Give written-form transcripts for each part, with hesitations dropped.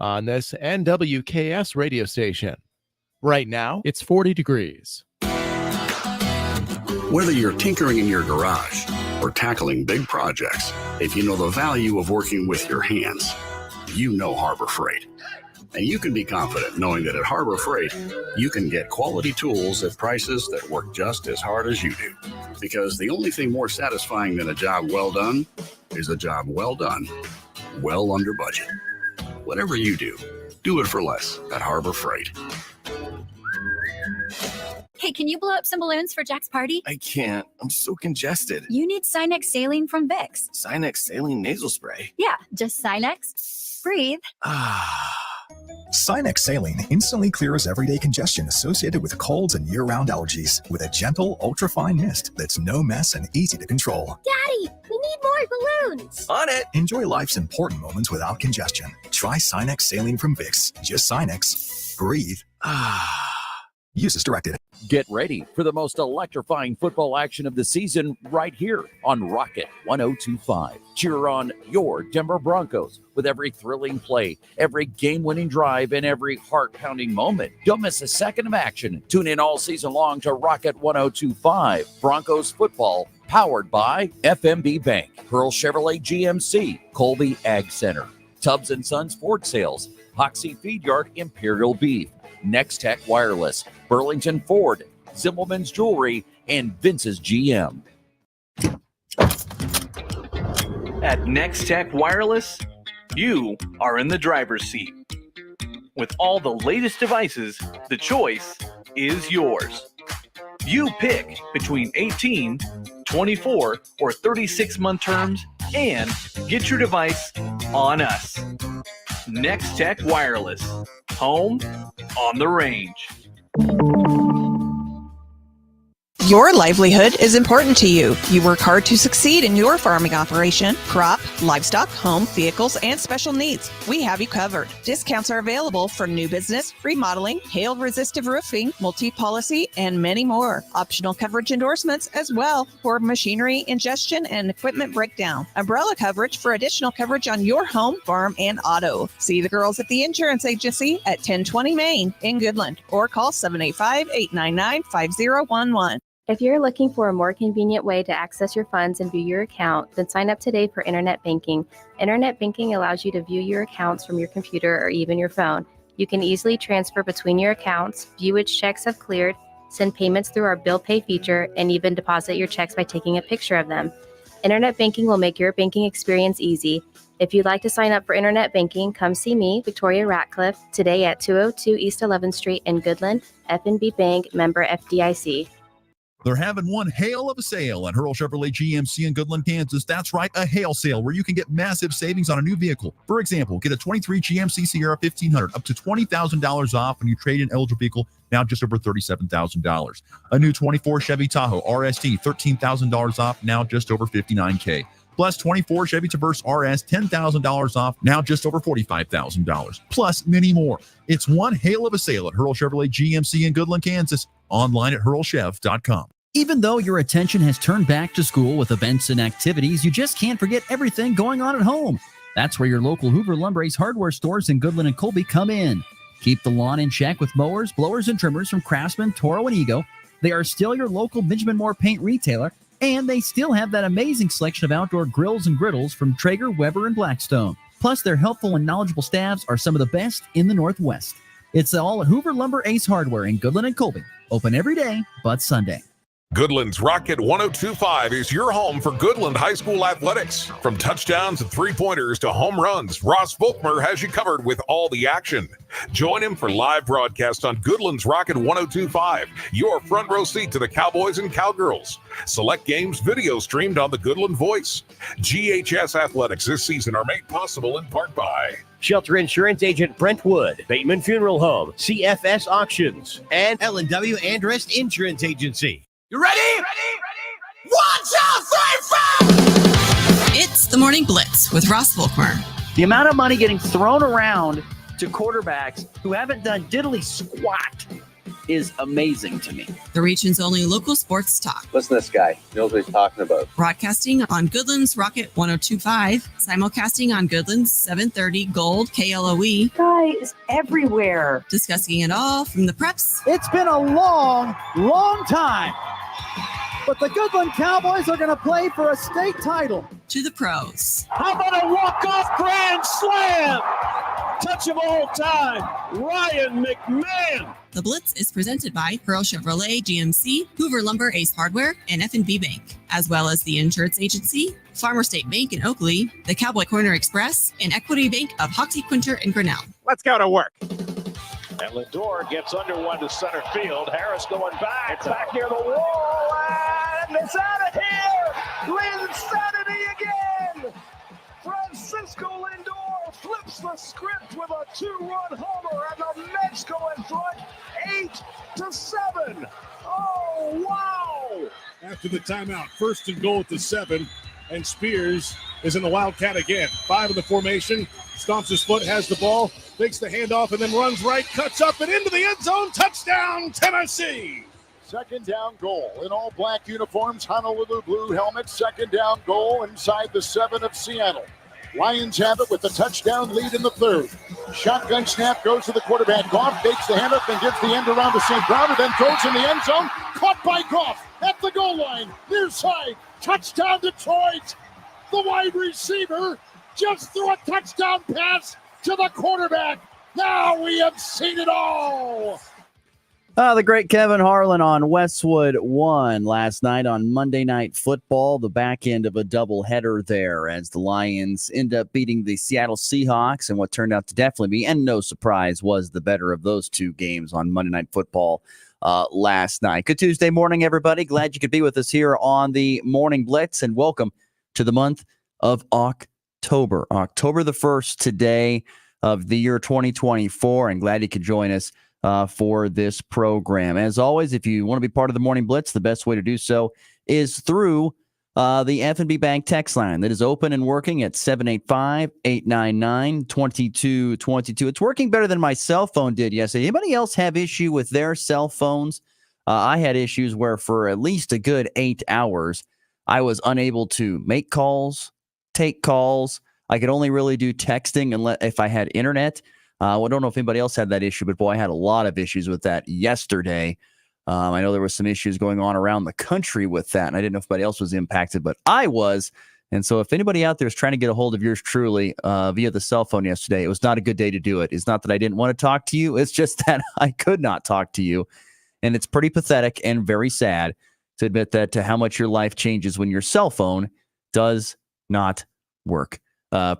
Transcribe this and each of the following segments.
on this NWKS radio station. Right now, it's 40 degrees. Whether you're tinkering in your garage or tackling big projects, if you know the value of working with your hands, you know Harbor Freight. And you can be confident knowing that at Harbor Freight, you can get quality tools at prices that work just as hard as you do. Because the only thing more satisfying than a job well done is a job well done, well under budget. Whatever you do it for less at Harbor Freight. Hey, can you blow up some balloons for Jack's party? I can't. I'm so congested. You need Sinex Saline from Vicks. Sinex Saline Nasal Spray? Yeah, just Sinex. Breathe. Sinex Saline instantly clears everyday congestion associated with colds and year-round allergies with a gentle, ultra-fine mist that's no mess and easy to control. Daddy, we need more balloons. On it. Enjoy life's important moments without congestion. Try Sinex Saline from Vicks. Just Sinex. Breathe. Use as directed. Get ready for the most electrifying football action of the season right here on Rocket 1025. Cheer on your Denver Broncos with every thrilling play, every game-winning drive, and every heart-pounding moment. Don't miss a second of action. Tune in all season long to Rocket 1025. Broncos football powered by FMB Bank, Pearl Chevrolet GMC, Colby Ag Center, Tubbs & Sons Ford Sales, Hoxie Feed Yard Imperial Beef, Next Tech Wireless, Burlington Ford, Zimmelman's Jewelry, and Vince's GM. At Next Tech Wireless, you are in the driver's seat. With all the latest devices, the choice is yours. You pick between 18, 24, or 36-month terms and get your device on us. Next Tech Wireless. Home on the range. Your livelihood is important to you. You work hard to succeed in your farming operation, crop, livestock, home, vehicles, and special needs. We have you covered. Discounts are available for new business, remodeling, hail-resistive roofing, multi-policy, and many more. Optional coverage endorsements as well for machinery, ingestion, and equipment breakdown. Umbrella coverage for additional coverage on your home, farm, and auto. See the girls at the insurance agency at 1020 Main in Goodland or call 785-899-5011. If you're looking for a more convenient way to access your funds and view your account, then sign up today for Internet Banking. Internet Banking allows you to view your accounts from your computer or even your phone. You can easily transfer between your accounts, view which checks have cleared, send payments through our Bill Pay feature, and even deposit your checks by taking a picture of them. Internet Banking will make your banking experience easy. If you'd like to sign up for Internet Banking, come see me, Victoria Ratcliffe, today at 202 East 11th Street in Goodland, FNB Bank, member FDIC. They're having one hail of a sale at Hurl Chevrolet GMC in Goodland, Kansas. That's right, a hail sale where you can get massive savings on a new vehicle. For example, get a 23 GMC Sierra 1500 up to $20,000 off when you trade in eligible vehicle, now just over $37,000. A new 24 Chevy Tahoe RST, $13,000 off, now just over $59K. Plus 24 Chevy Traverse RS, $10,000 off, now just over $45,000. Plus many more. It's one hail of a sale at Hurl Chevrolet GMC in Goodland, Kansas. Online at hurlchev.com. Even though your attention has turned back to school with events and activities, you just can't forget everything going on at home. That's where your local Hoover Lumber Ace hardware stores in Goodland and Colby come in. Keep the lawn in check with mowers, blowers, and trimmers from Craftsman, Toro, and Ego. They are still your local Benjamin Moore paint retailer, and they still have that amazing selection of outdoor grills and griddles from Traeger, Weber, and Blackstone. Plus, their helpful and knowledgeable staffs are some of the best in the Northwest. It's all at Hoover Lumber Ace Hardware in Goodland and Colby. Open every day but Sunday. Goodland's Rocket 1025 is your home for Goodland High School athletics. From touchdowns and three-pointers to home runs, Ross Volkmer has you covered with all the action. Join him for live broadcast on Goodland's Rocket 1025, your front row seat to the Cowboys and Cowgirls. Select games video streamed on the Goodland Voice. GHS athletics this season are made possible in part by Shelter Insurance Agent Brent Wood, Bateman Funeral Home, CFS Auctions, and L&W Andrest Insurance Agency. You ready? Ready? 1, 2, 3, 4! It's the Morning Blitz with Ross Volkmer. The amount of money getting thrown around to quarterbacks who haven't done diddly squat is amazing to me. The region's only local sports talk. Listen to this guy. He knows what he's talking about. Broadcasting on Goodland's Rocket 102.5, simulcasting on Goodland's 730 Gold KLOE. Guys everywhere. Discussing it all from the preps. It's been a long, long time. But the Goodland Cowboys are going to play for a state title. To the pros. How about a walk-off grand slam? Touch of all time, Ryan McMahon. The Blitz is presented by Pearl Chevrolet GMC, Hoover Lumber Ace Hardware, and F&B Bank, as well as the Insurance Agency, Farmer State Bank in Oakley, the Cowboy Corner Express, and Equity Bank of Hoxie, Quinter, and Grinnell. Let's go to work. And Lindor gets under one to center field. Harris going back. It's back near the wall. And it's out of here. Linsanity again. Francisco Lindor flips the script with a 2-run homer. And the Mets go in front 8-7. Oh, wow. After the timeout, 1st and goal at the 7. And Spears is in the Wildcat again. 5 in the formation. Stomps his foot, has the ball, makes the handoff, and then runs right, cuts up and into the end zone. Touchdown, Tennessee! Second down goal in all black uniforms, Honolulu blue helmets. Second down goal inside the 7 of Seattle. Lions have it with the touchdown lead in the 3rd. Shotgun snap goes to the quarterback. Goff takes the handoff and gives the end around to St. Brown, and then throws in the end zone. Caught by Goff at the goal line, near side. Touchdown Detroit! The wide receiver just threw a touchdown pass to the quarterback. Now we have seen it all. The great Kevin Harlan on Westwood won last night on Monday Night Football, the back end of a doubleheader there as the Lions end up beating the Seattle Seahawks, and what turned out to definitely be, and no surprise, was the better of those two games on Monday Night Football last night. Good Tuesday morning, everybody. Glad you could be with us here on the Morning Blitz, and welcome to the month of October the 1st today of the year 2024, and glad you could join us for this program. As always, if you want to be part of the Morning Blitz, the best way to do so is through the F&B Bank text line that is open and working at 785-899-2222. It's working better than my cell phone did yesterday. Anybody else have issue with their cell phones? I had issues where for at least a good 8 hours, I was unable to make calls, take calls. I could only really do texting if I had internet. I don't know if anybody else had that issue, but boy, I had a lot of issues with that yesterday. I know there was some issues going on around the country with that, and I didn't know if anybody else was impacted, but I was. And so if anybody out there is trying to get a hold of yours truly via the cell phone yesterday, it was not a good day to do it. It's not that I didn't want to talk to you. It's just that I could not talk to you. And it's pretty pathetic and very sad to admit that to how much your life changes when your cell phone does not work.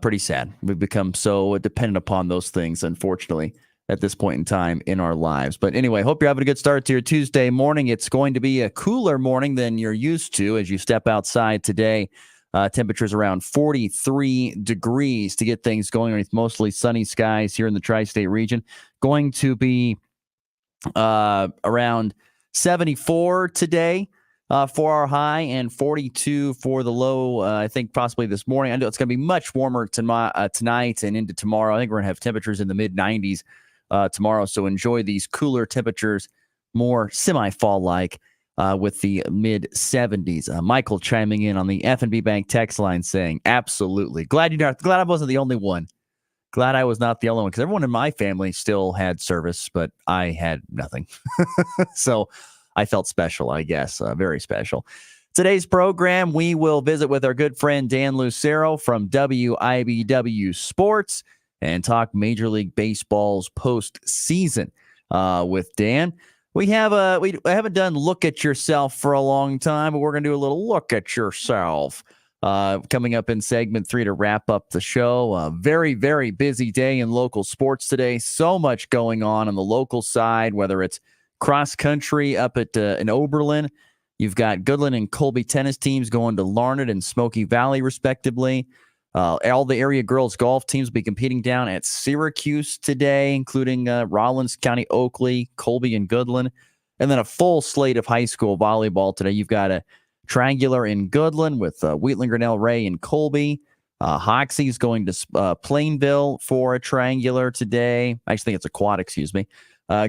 Pretty sad. We've become so dependent upon those things, unfortunately, at this point in time in our lives. But anyway, hope you're having a good start to your Tuesday morning. It's going to be a cooler morning than you're used to as you step outside today. Temperatures around 43 degrees to get things going underneath mostly sunny skies here in the tri-state region. Going to be around 74 today. For our high and 42 for the low, I think possibly this morning. I know it's going to be much warmer tonight and into tomorrow. I think we're going to have temperatures in the mid-90s tomorrow, so enjoy these cooler temperatures, more semi-fall-like with the mid-70s. Michael chiming in on the F&B Bank text line saying, absolutely. Glad I wasn't the only one. Glad I was not the only one, because everyone in my family still had service, but I had nothing. So I felt special, I guess, very special. Today's program, we will visit with our good friend Dan Lucero from WIBW Sports and talk Major League Baseball's postseason with Dan. We haven't done Look at Yourself for a long time, but we're going to do a little Look at Yourself coming up in segment 3 to wrap up the show. A very, very busy day in local sports today. So much going on the local side, whether it's cross country up at in Oberlin. You've got Goodland and Colby tennis teams going to Larned and Smoky Valley, respectively. All the area girls golf teams will be competing down at Syracuse today, including Rollins County, Oakley, Colby, and Goodland. And then a full slate of high school volleyball today. You've got a triangular in Goodland with Wheatland, Grinnell, Ray, and Colby. Hoxie's going to Plainville for a triangular today. I actually think it's a quad, excuse me.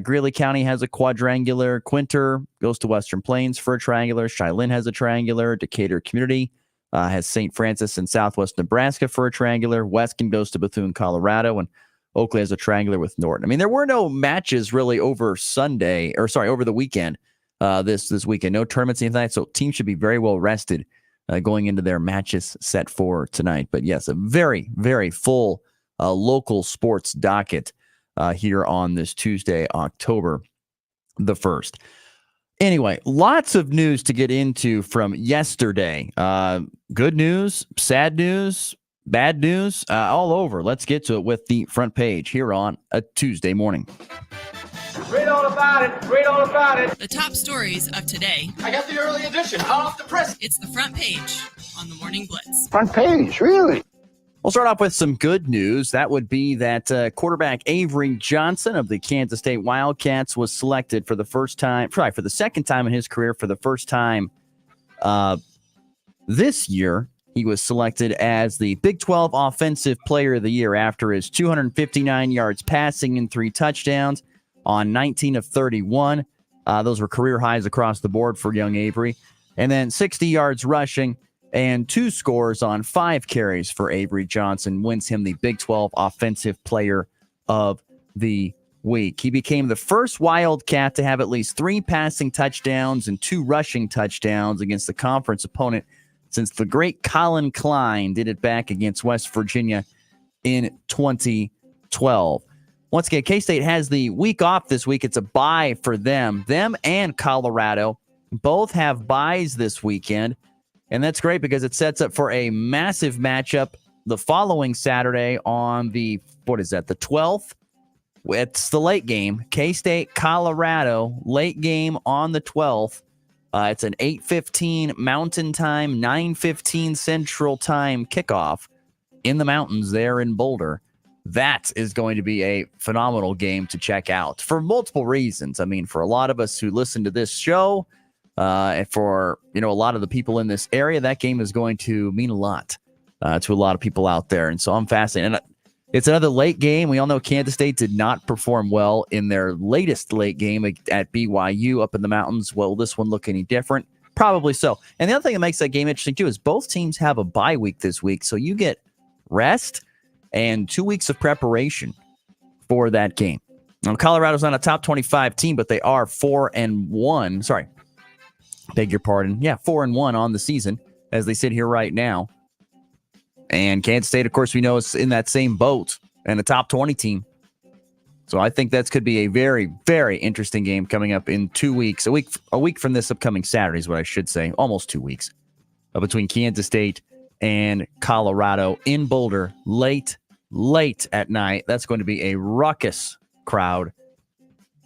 Greeley County has a quadrangular. Quinter goes to Western Plains for a triangular. Cheylin has a triangular. Decatur Community has St. Francis in Southwest Nebraska for a triangular. Weston goes to Bethune, Colorado, and Oakley has a triangular with Norton. I mean, there were no matches really over the weekend. This weekend, no tournaments anything. So teams should be very well rested going into their matches set for tonight. But yes, a very, very full local sports docket here on this Tuesday, October the 1st. Anyway, lots of news to get into from yesterday. Good news, sad news, bad news, all over. Let's get to it with the front page here on a Tuesday morning. Read all about it. Read all about it. The top stories of today. I got the early edition, hot off the press. It's the front page on the Morning Blitz. Front page, really? We'll start off with some good news. That would be that quarterback Avery Johnson of the Kansas State Wildcats was selected for the second time in his career, for the first time this year. He was selected as the Big 12 Offensive Player of the Year after his 259 yards passing and 3 touchdowns on 19 of 31. Those were career highs across the board for young Avery. And then 60 yards rushing and 2 scores on 5 carries for Avery Johnson wins him the Big 12 Offensive Player of the Week. He became the first Wildcat to have at least 3 passing touchdowns and 2 rushing touchdowns against the conference opponent since the great Colin Klein did it back against West Virginia in 2012. Once again, K-State has the week off this week. It's a bye for them. Them and Colorado both have byes this weekend. And that's great because it sets up for a massive matchup the following Saturday on the 12th. It's the late game. K-State, Colorado, late game on the 12th. It's an 8:15 Mountain Time, 9:15 Central Time kickoff in the mountains there in Boulder. That is going to be a phenomenal game to check out for multiple reasons. I mean, for a lot of us who listen to this show, and for a lot of the people in this area, that game is going to mean a lot to a lot of people out there. And so I'm fascinated. And it's another late game. We all know Kansas State did not perform well in their latest late game at BYU up in the mountains. Will this one look any different? Probably so. And the other thing that makes that game interesting too is both teams have a bye week this week. So you get rest and 2 weeks of preparation for that game. Now, Colorado's not a top 25 team, but they are 4-1. Sorry. Beg your pardon. Yeah, 4-1 on the season as they sit here right now. And Kansas State, of course, we know is in that same boat and a top 20 team. So I think that could be a very, very interesting game coming up in 2 weeks. A week from this upcoming Saturday is what I should say. Almost 2 weeks between Kansas State and Colorado in Boulder late at night. That's going to be a raucous crowd.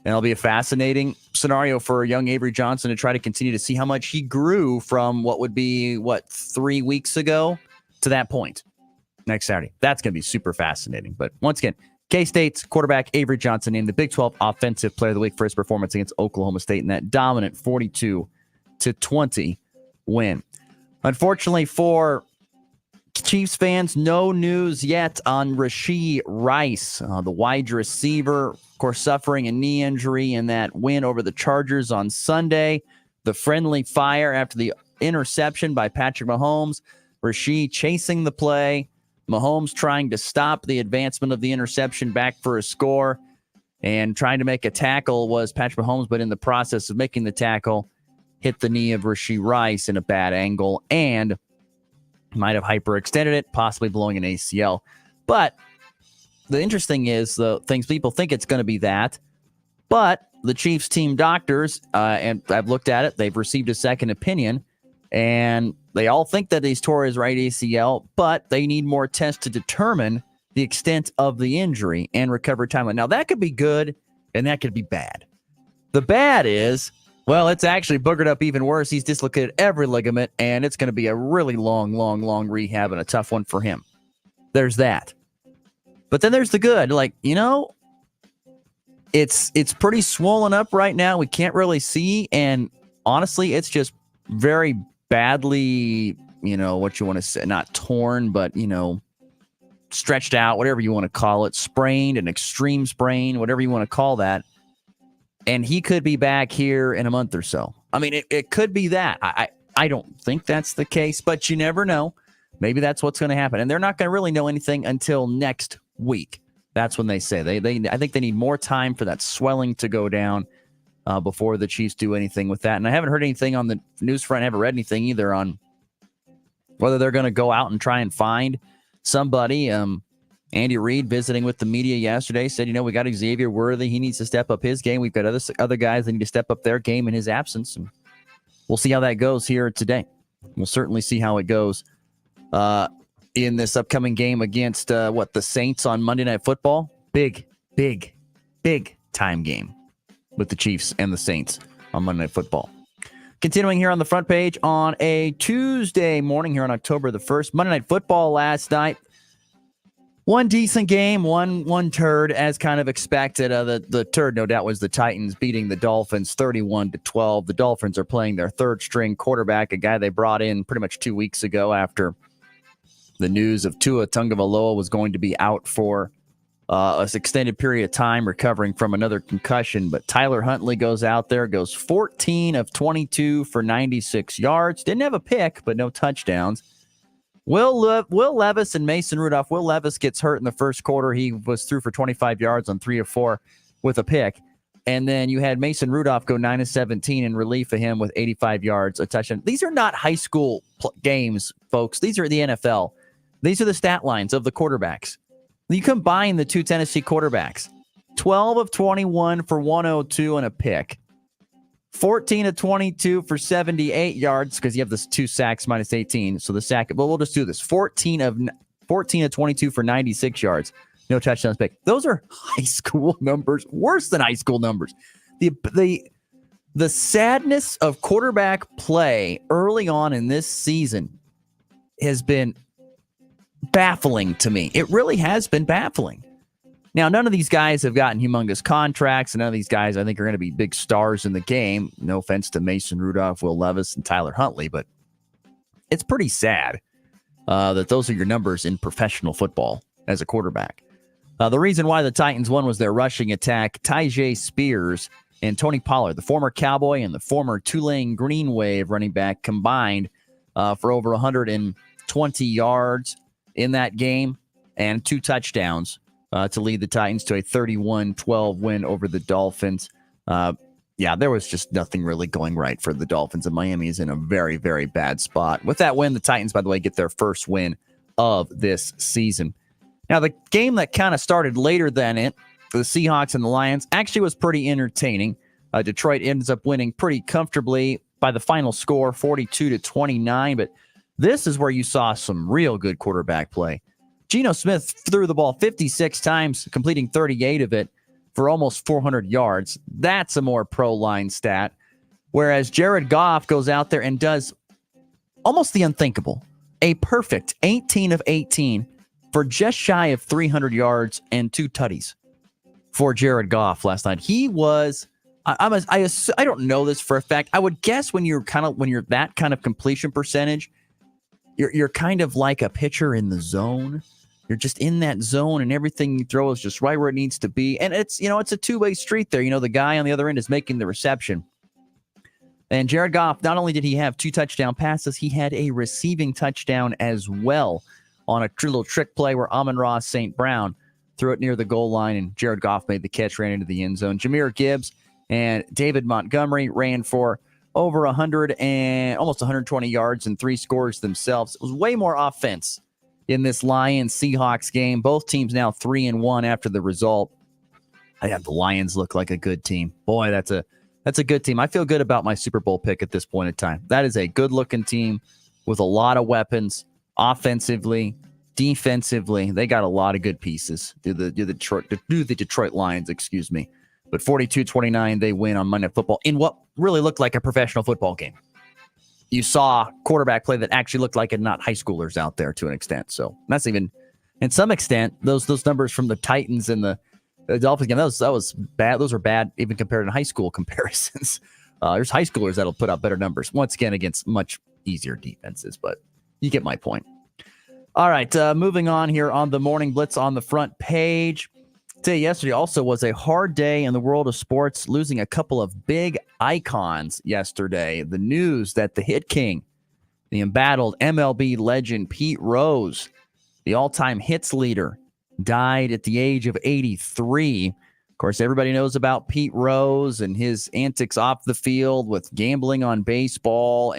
And it'll be a fascinating scenario for young Avery Johnson to try to continue to see how much he grew from what would be, 3 weeks ago to that point next Saturday. That's going to be super fascinating. But once again, K-State's quarterback Avery Johnson named the Big 12 Offensive Player of the Week for his performance against Oklahoma State in that dominant 42-20 win. Unfortunately for Chiefs fans, no news yet on Rashee Rice, the wide receiver, of course, suffering a knee injury in that win over the Chargers on Sunday. The friendly fire after the interception by Patrick Mahomes. Rashee chasing the play. Mahomes trying to stop the advancement of the interception back for a score. And trying to make a tackle was Patrick Mahomes, but in the process of making the tackle, hit the knee of Rashee Rice in a bad angle and might have hyperextended it, possibly blowing an ACL. But the interesting is the things people think it's going to be that. But the Chiefs team doctors, and I've looked at it, they've received a second opinion, and they all think that he's tore his right ACL, but they need more tests to determine the extent of the injury and recovery timeline. Now, that could be good, and that could be bad. The bad is, well, it's actually boogered up even worse. He's dislocated every ligament, and it's going to be a really long rehab and a tough one for him. There's that. But then there's the good. It's pretty swollen up right now. We can't really see, and honestly, it's just very badly, what you want to say, not torn, but, stretched out, whatever you want to call it, sprained, an extreme sprain, whatever you want to call that. and he could be back here in a month or so. I mean, it could be that. I don't think that's the case, but you never know. Maybe that's what's going to happen. And they're not going to really know anything until next week. That's when they say. I think they need more time for that swelling to go down before the Chiefs do anything with that. And I haven't heard anything on the news front. I haven't read anything either on whether they're going to go out and try and find somebody. Andy Reid, visiting with the media yesterday, said, we got Xavier Worthy. He needs to step up his game. We've got other guys that need to step up their game in his absence. And we'll see how that goes here today. We'll certainly see how it goes in this upcoming game against the Saints on Monday Night Football. Big time game with the Chiefs and the Saints on Monday Night Football. Continuing here on the front page on a Tuesday morning here on October the 1st. Monday Night Football last night. One decent game, one turd as kind of expected. The turd, no doubt, was the Titans beating the Dolphins 31-12. The Dolphins are playing their third string quarterback, a guy they brought in pretty much 2 weeks ago after the news of Tua Tagovailoa was going to be out for an extended period of time recovering from another concussion. But Tyler Huntley goes out there, goes 14 of 22 for 96 yards. Didn't have a pick, but no touchdowns. Will Levis and Mason Rudolph. Will Levis gets hurt in the first quarter. He was through for 25 yards on 3 of 4 with a pick. And then you had Mason Rudolph go 9 of 17 in relief of him with 85 yards, a touchdown. These are not high school games, folks. These are the NFL. These are the stat lines of the quarterbacks. You combine the two Tennessee quarterbacks. 12 of 21 for 102 and a pick. 14 of 22 for 78 yards because you have this 2 sacks minus 18. So the sack, but we'll just do this. 14 of 22 for 96 yards. No touchdowns pick. Those are high school numbers, worse than high school numbers. The sadness of quarterback play early on in this season has been baffling to me. It really has been baffling. Now, none of these guys have gotten humongous contracts, and none of these guys, I think, are going to be big stars in the game. No offense to Mason Rudolph, Will Levis, and Tyler Huntley, but it's pretty sad that those are your numbers in professional football as a quarterback. The reason why the Titans won was their rushing attack. Tyjae Spears and Tony Pollard, the former Cowboy and the former Tulane Green Wave running back, combined for over 120 yards in that game and 2 touchdowns. To lead the Titans to a 31-12 win over the Dolphins. There was just nothing really going right for the Dolphins, and Miami is in a very, very bad spot. With that win, the Titans, by the way, get their first win of this season. Now, the game that kind of started later than it, for the Seahawks and the Lions, actually was pretty entertaining. Detroit ends up winning pretty comfortably by the final score, 42-29, but this is where you saw some real good quarterback play. Geno Smith threw the ball 56 times, completing 38 of it for almost 400 yards. That's a more pro-line stat. Whereas Jared Goff goes out there and does almost the unthinkable. A perfect 18 of 18 for just shy of 300 yards and 2 tutties for Jared Goff last night. He was, I don't know this for a fact. I would guess when you're that kind of completion percentage, you're kind of like a pitcher in the zone. You're just in that zone, and everything you throw is just right where it needs to be. And it's a two-way street there. The guy on the other end is making the reception. And Jared Goff, not only did he have 2 touchdown passes, he had a receiving touchdown as well on a little trick play where Amon-Ra St. Brown threw it near the goal line, and Jared Goff made the catch, ran into the end zone. Jahmyr Gibbs and David Montgomery ran for over 100 and almost 120 yards and 3 scores themselves. It was way more offense in this Lions-Seahawks game. Both teams now 3-1 after the result. I have the Lions look like a good team. Boy, that's a good team. I feel good about my Super Bowl pick at this point in time. That is a good-looking team with a lot of weapons, offensively, defensively. They got a lot of good pieces. The Detroit Lions, excuse me. But 42-29, they win on Monday Night Football in what really looked like a professional football game. You saw quarterback play that actually looked like it, not high schoolers out there to an extent. So that's even, in some extent, those numbers from the Titans and the Dolphins game, that was bad. Those are bad even compared to high school comparisons. There's high schoolers that'll put up better numbers, once again, against much easier defenses, but you get my point. All right, moving on here on the Morning Blitz on the front page. Today, yesterday also was a hard day in the world of sports, losing a couple of big icons yesterday. The news that the Hit King, the embattled MLB legend Pete Rose, the all-time hits leader, died at the age of 83. Of course, everybody knows about Pete Rose and his antics off the field with gambling on baseball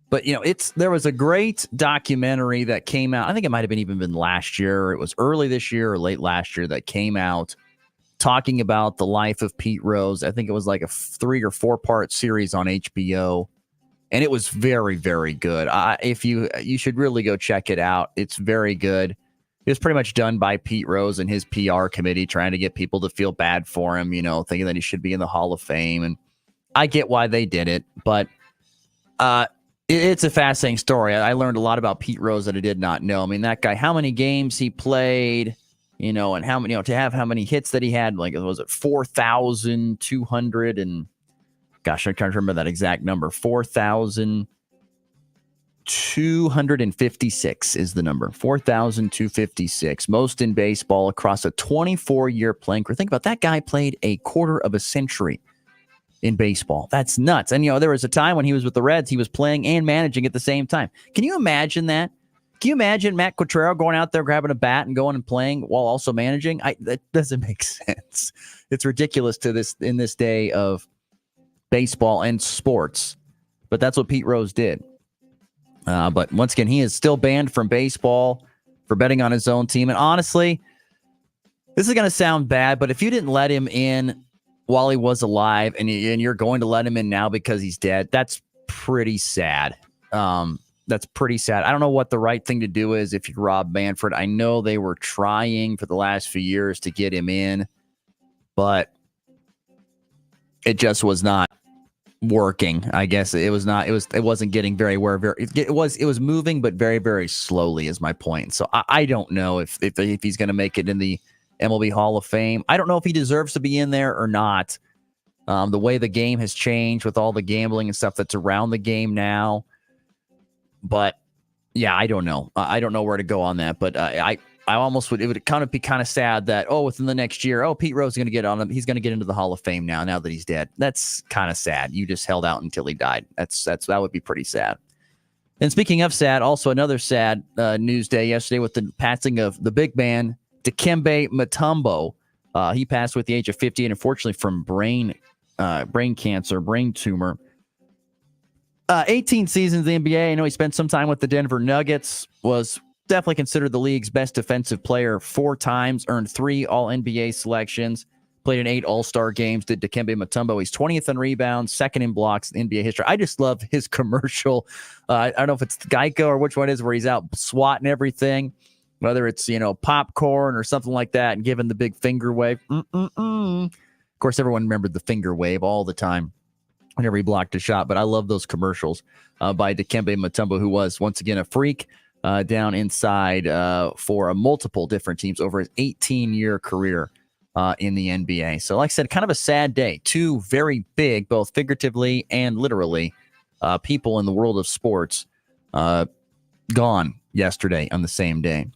But there was a great documentary that came out. I think it might have been last year. It was early this year or late last year that came out talking about the life of Pete Rose. I think it was like a 3 or 4 part series on HBO, and it was very, very good. If you should really go check it out. It's very good. It was pretty much done by Pete Rose and his PR committee, trying to get people to feel bad for him, thinking that he should be in the Hall of Fame. And I get why they did it, but it's a fascinating story. I learned a lot about Pete Rose that I did not know. I mean, that guy, how many games he played, and how many, to have how many hits that he had, like, was it 4,200 and gosh, I can't remember that exact number. 4,256 is the number. 4,256, most in baseball across a 24-year playing career. Think about that guy played a quarter of a century in baseball. That's nuts. And, there was a time when he was with the Reds, he was playing and managing at the same time. Can you imagine that? Can you imagine Matt Quatrero going out there, grabbing a bat and going and playing while also managing? That doesn't make sense. It's ridiculous in this day of baseball and sports, but that's what Pete Rose did. But once again, he is still banned from baseball for betting on his own team. And honestly, this is going to sound bad, but if you didn't let him in while he was alive and you're going to let him in now because he's dead, that's pretty sad. That's pretty sad. I don't know what the right thing to do is if you're Rob Manfred. I know they were trying for the last few years to get him in, but it just was not working. I guess it wasn't getting very where it was moving, but very, very slowly is my point. So I don't know if he's going to make it in the MLB Hall of Fame. I don't know if he deserves to be in there or not. The way the game has changed with all the gambling and stuff that's around the game now. But yeah, I don't know. I don't know where to go on that. But I almost would. It would kind of be kind of sad that within the next year, Pete Rose is going to get on him. He's going to get into the Hall of Fame now that he's dead. That's kind of sad. You just held out until he died. That would be pretty sad. And speaking of sad, also another sad news day yesterday with the passing of the big man Dikembe Mutombo. He passed with the age of 50, and unfortunately from brain cancer, brain tumor. 18 seasons in the NBA. I know he spent some time with the Denver Nuggets, was definitely considered the league's best defensive player 4 times, earned 3 All-NBA selections, played in 8 All-Star games, did Dikembe Mutombo. He's 20th in rebounds, 2nd in blocks in NBA history. I just love his commercial. I don't know if it's Geico or which one it is, where he's out swatting everything, whether it's, popcorn or something like that, and giving the big finger wave. Of course, everyone remembered the finger wave all the time whenever he blocked a shot, but I love those commercials by Dikembe Mutombo, who was, once again, a freak down inside for multiple different teams over his 18-year career in the NBA. So, like I said, kind of a sad day. 2 very big, both figuratively and literally, people in the world of sports gone yesterday on the same day.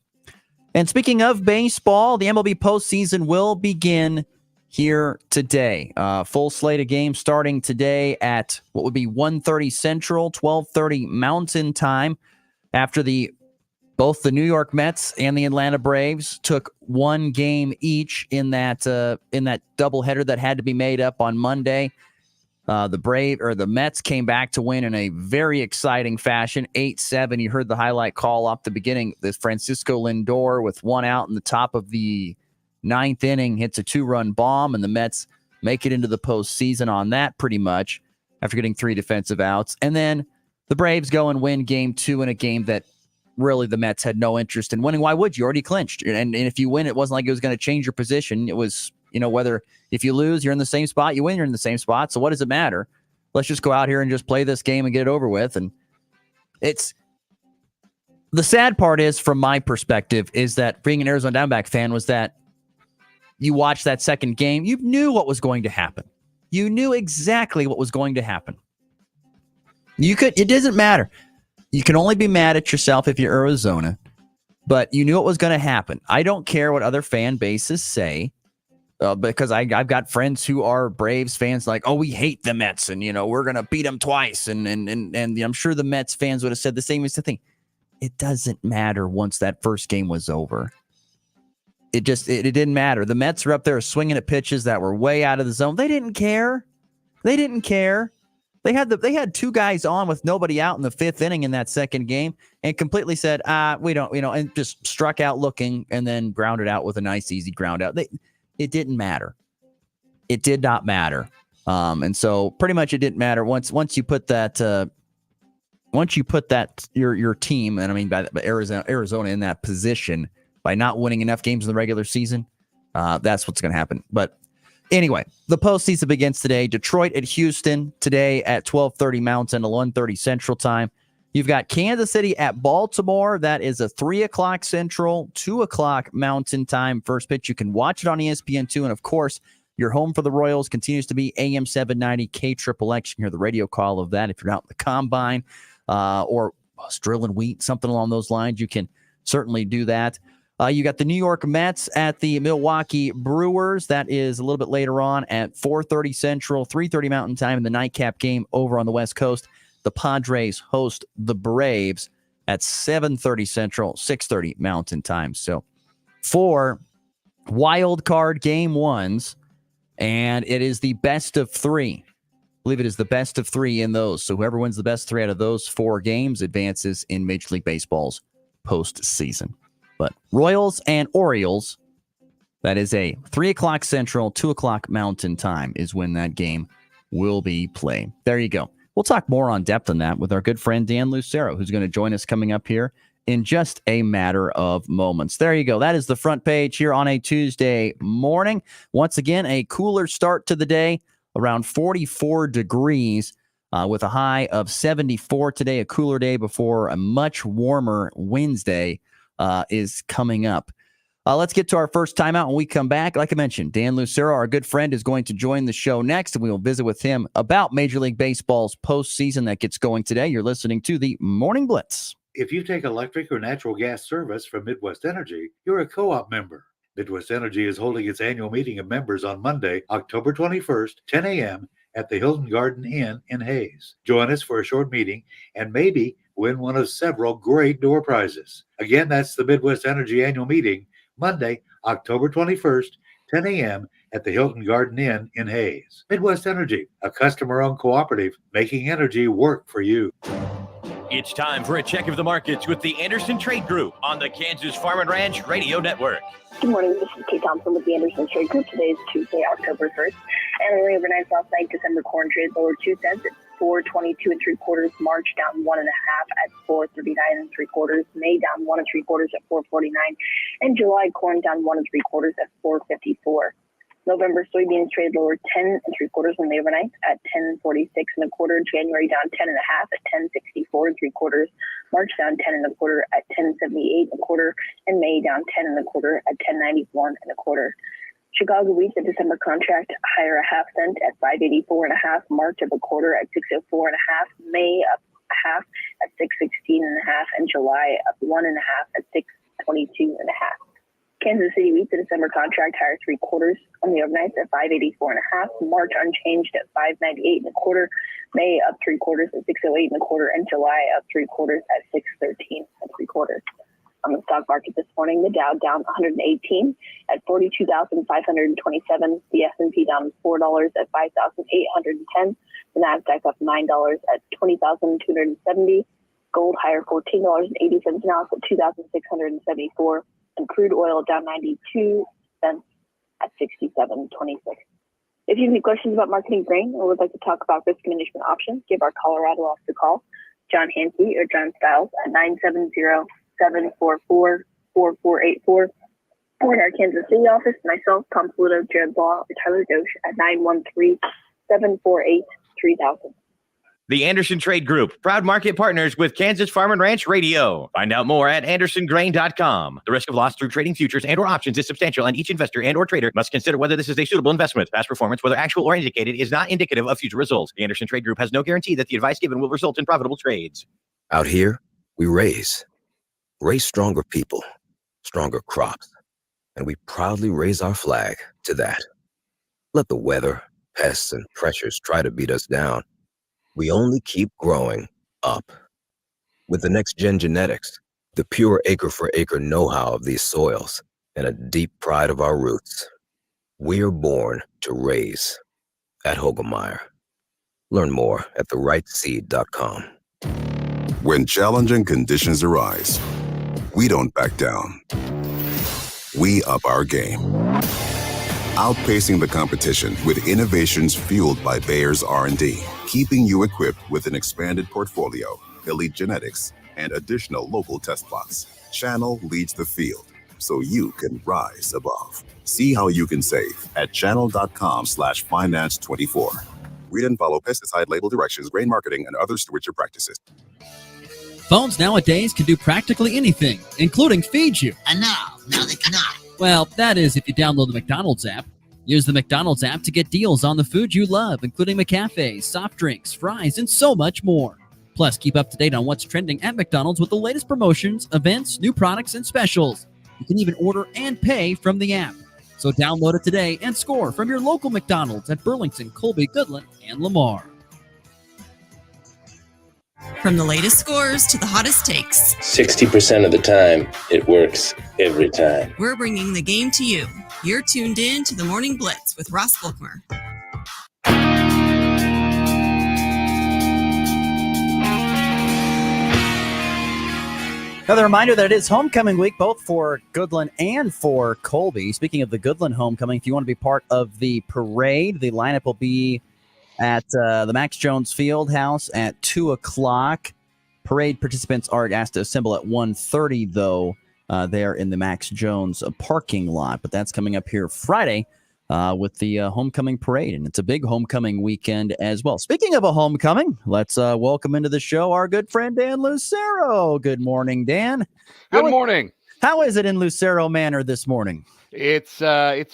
And speaking of baseball, the MLB postseason will begin here today. Full slate of games starting today at what would be 1:30 Central, 12:30 Mountain Time, after both the New York Mets and the Atlanta Braves took 1 game each in that doubleheader that had to be made up on Monday. The Mets came back to win in a very exciting fashion, 8-7. You heard the highlight call off the beginning. This Francisco Lindor, with 1 out in the top of the 9th inning, hits a 2-run bomb, and the Mets make it into the postseason on that pretty much after getting 3 defensive outs. And then the Braves go and win game 2 in a game that really the Mets had no interest in winning. Why would you? Already clinched. And if you win, it wasn't like it was going to change your position. It was, whether if you lose, you're in the same spot, you win, you're in the same spot. So what does it matter? Let's just go out here and just play this game and get it over with. And it's the sad part is, from my perspective, is that being an Arizona Diamondback fan was that you watched that second game, you knew what was going to happen. You knew exactly what was going to happen. It doesn't matter. You can only be mad at yourself if you're Arizona. but you knew it was going to happen. I don't care what other fan bases say. Because I've got friends who are Braves fans, like, oh, we hate the Mets, and we're gonna beat them twice, and I'm sure the Mets fans would have said the same thing. It doesn't matter once that first game was over. It didn't matter. The Mets were up there swinging at pitches that were way out of the zone. They didn't care. They had two guys on with nobody out in the fifth inning in that second game, and completely said, we don't, and just struck out looking, and then grounded out with a nice easy ground out. It didn't matter. It did not matter. And so pretty much it didn't matter once you put that your team, and I mean by Arizona in that position by not winning enough games in the regular season, that's what's going to happen. But anyway, the postseason begins today. Detroit at Houston today at 12:30 Mountain, 1:30 Central Time. You've got Kansas City at Baltimore. That is a 3 o'clock Central, 2 o'clock Mountain Time first pitch. You can watch it on ESPN2. And, of course, your home for the Royals continues to be AM 790 KXXX. You can hear the radio call of that. If you're out in the combine or drilling wheat, something along those lines, you can certainly do that. You got the New York Mets at the Milwaukee Brewers. That is a little bit later on at 4:30 Central, 3:30 Mountain Time in the nightcap game over on the West Coast. The Padres host the Braves at 7:30 Central, 6:30 Mountain Time. So 4 wild card game ones, and it is the best of 3. I believe it is the best of 3 in those. So whoever wins the best 3 out of those 4 games advances in Major League Baseball's postseason. But Royals and Orioles, that is a 3 o'clock Central, 2 o'clock Mountain Time is when that game will be played. There you go. We'll talk more on depth on that with our good friend Dan Lucero, who's going to join us coming up here in just a matter of moments. There you go. That is the front page here on a Tuesday morning. Once again, a cooler start to the day, around 44 degrees with a high of 74 today, a cooler day before a much warmer Wednesday is coming up. Let's get to our first timeout when we come back. Like I mentioned, Dan Lucero, our good friend, is going to join the show next, and we will visit with him about Major League Baseball's postseason that gets going today. You're listening to the Morning Blitz. If you take electric or natural gas service from Midwest Energy, you're a co-op member. Midwest Energy is holding its annual meeting of members on Monday, October 21st, 10 a.m. at the Hilton Garden Inn in Hayes. Join us for a short meeting and maybe win one of several great door prizes. Again, that's the Midwest Energy annual meeting, Monday, October 21st, 10 a.m. at the Hilton Garden Inn in Hayes. Midwest Energy, a customer-owned cooperative, making energy work for you. It's time for a check of the markets with the Anderson Trade Group on the Kansas Farm and Ranch Radio Network. Good morning, this is Kate Thompson with the Anderson Trade Group. Today is Tuesday, October 1st. And early overnight last night, December corn trade lowered 2 cents at 4.22 3/4. March down 1.5 at 4.39 3/4. May down 1 3/4 at 4.49, and July corn down 1 3/4 at 4.54. November soybeans trade lower 10 3/4 on the overnight at 10.46 1/4. January down 10.5 at 10.64 3/4. March down 10 1/4 at 10.78 1/4, and May down 10 1/4 at 10.91 1/4. Chicago wheat, the December contract higher a half cent at 5.84 1/2. March up 1/4 at 6.04 1/2. May up a half at 6.16 1/2, and July up 1 1/2 at 6.22 1/2. Kansas City wheat, the December contract higher 3/4 on the overnight at 5.84 1/2. March unchanged at 5.98 1/4. May up 3/4 at 6.08 1/4, and July up 3/4 at 6.13 3/4. On the stock market this morning, the Dow down 118 at 42,527. The S&P down $4 at 5,810. The Nasdaq up $9 at 20,270. Gold higher $14.80 an ounce at 2,674. And crude oil down 92 cents at 67.26. If you have any questions about marketing grain or would like to talk about risk management options, give our Colorado office a call, John Hansey or John Stiles at 970-744-4484, or in our Kansas City office, myself, Tom Saluto, Jared Law, or Tyler Dosh at 913-748-3000. The Anderson Trade Group, proud market partners with Kansas Farm and Ranch Radio. Find out more at andersongrain.com. The risk of loss through trading futures and or options is substantial, and each investor and or trader must consider whether this is a suitable investment. Past performance, whether actual or indicated, is not indicative of future results. The Anderson Trade Group has no guarantee that the advice given will result in profitable trades. Out here, we raise stronger people, stronger crops, and we proudly raise our flag to that. Let the weather, pests, and pressures try to beat us down. We only keep growing up. With the next-gen genetics, the pure acre-for-acre know-how of these soils, and a deep pride of our roots, we are born to raise at Hogemeyer. Learn more at therightseed.com. When challenging conditions arise, we don't back down. We up our game. Outpacing the competition with innovations fueled by Bayer's R&D, keeping you equipped with an expanded portfolio, elite genetics, and additional local test plots. Channel leads the field, so you can rise above. See how you can save at channel.com/finance24. Read and follow pesticide label directions, grain marketing, and other stewardship practices. Phones nowadays can do practically anything, including feed you. And now they cannot. Well, that is if you download the McDonald's app. Use the McDonald's app to get deals on the food you love, including McCafé, soft drinks, fries, and so much more. Plus, keep up to date on what's trending at McDonald's with the latest promotions, events, new products, and specials. You can even order and pay from the app. So download it today and score from your local McDonald's at Burlington, Colby, Goodland, and Lamar. From the latest scores to the hottest takes, 60% of the time, it works every time. we're bringing the game to you. You're tuned in to the Morning Blitz with Ross Volkmer. Another reminder that it is homecoming week, both for Goodland and for Colby. Speaking of the Goodland homecoming, if you want to be part of the parade, the lineup will be at the Max Jones Fieldhouse at 2 o'clock. Parade participants are asked to assemble at 1:30, though, there in the Max Jones parking lot. But that's coming up here Friday with the homecoming parade, and it's a big homecoming weekend as well. Speaking of a homecoming, let's welcome into the show our good friend Dan Lucero. Good morning, Dan. Good morning. How is it in Lucero Manor this morning? It's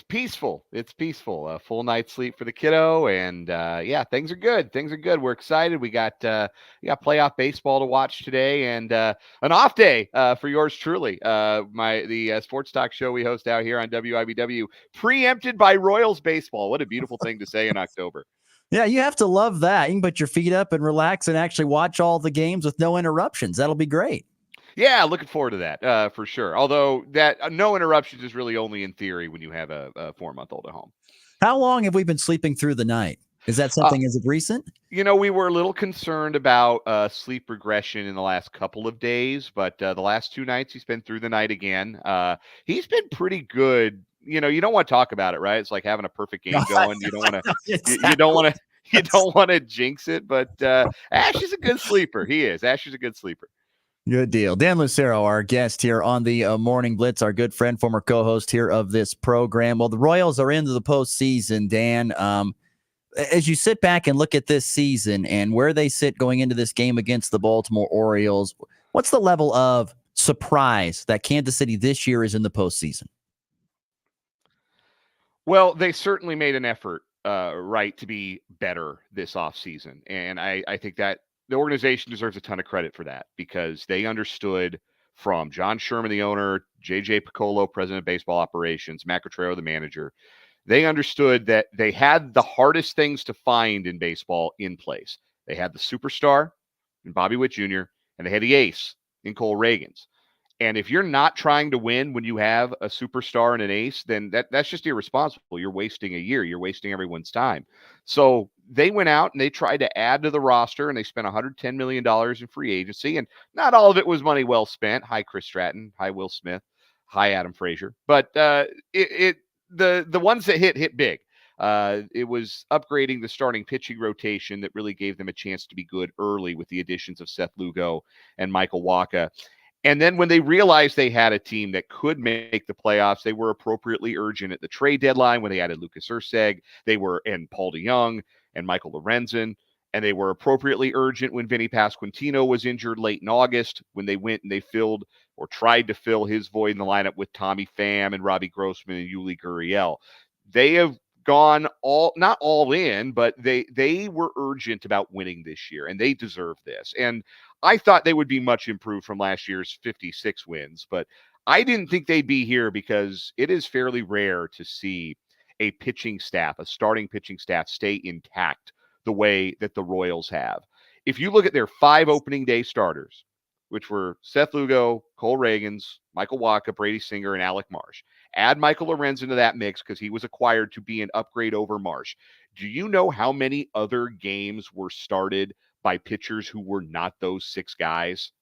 peaceful. It's peaceful. A full night's sleep for the kiddo, and yeah, things are good. Things are good. We're excited. We got playoff baseball to watch today, and an off day for yours truly. The sports talk show we host out here on WIBW, preempted by Royals baseball. What a beautiful thing to say in October. Yeah, you have to love that. You can put your feet up and relax and actually watch all the games with no interruptions. That'll be great. Yeah, looking forward to that for sure. Although that no interruptions is really only in theory when you have a 4-month-old at home. How long have we been sleeping through the night? Is that something as of recent? You know, we were a little concerned about sleep regression in the last couple of days, but the last 2 nights he's been through the night again. He's been pretty good. You know, you don't want to talk about it, right? It's like having a perfect game going. You don't want to. You don't want to. You don't want to jinx it. But Ash is a good sleeper. He is. Ash is a good sleeper. Good deal. Dan Lucero, our guest here on the Morning Blitz, our good friend, former co-host here of this program. Well, the Royals are into the postseason, Dan. As you sit back and look at this season and where they sit going into this game against the Baltimore Orioles, what's the level of surprise that Kansas City this year is in the postseason? Well, they certainly made an effort, right, to be better this offseason. And I think that the organization deserves a ton of credit for that, because they understood from John Sherman, the owner, J.J. Piccolo, president of baseball operations, Matt Cotrero, the manager. They understood that they had the hardest things to find in baseball in place. They had the superstar in Bobby Witt Jr., and they had the ace in Cole Reagans. And if you're not trying to win when you have a superstar and an ace, then that's just irresponsible. You're wasting a year. You're wasting everyone's time. So they went out and they tried to add to the roster, and they spent $110 million in free agency. And not all of it was money well spent. Hi, Chris Stratton. Hi, Will Smith. Hi, Adam Frazier. But the ones that hit big. It was upgrading the starting pitching rotation that really gave them a chance to be good early with the additions of Seth Lugo and Michael Wacha. And then when they realized they had a team that could make the playoffs, they were appropriately urgent at the trade deadline when they added Lucas Erceg. And Paul DeJong and Michael Lorenzen. And they were appropriately urgent when Vinny Pasquantino was injured late in August, when they went and they filled or tried to fill his void in the lineup with Tommy Pham and Robbie Grossman and Yuli Gurriel. They have gone not all in, but they were urgent about winning this year, and they deserve this. And I thought they would be much improved from last year's 56 wins, but I didn't think they'd be here because it is fairly rare to see a pitching staff, a starting pitching staff, stay intact the way that the Royals have. If you look at their 5 opening day starters, which were Seth Lugo, Cole Reagans, Michael Wacha, Brady Singer, and Alec Marsh, add Michael Lorenz into that mix because he was acquired to be an upgrade over Marsh. Do you know how many other games were started by pitchers who were not those 6 guys?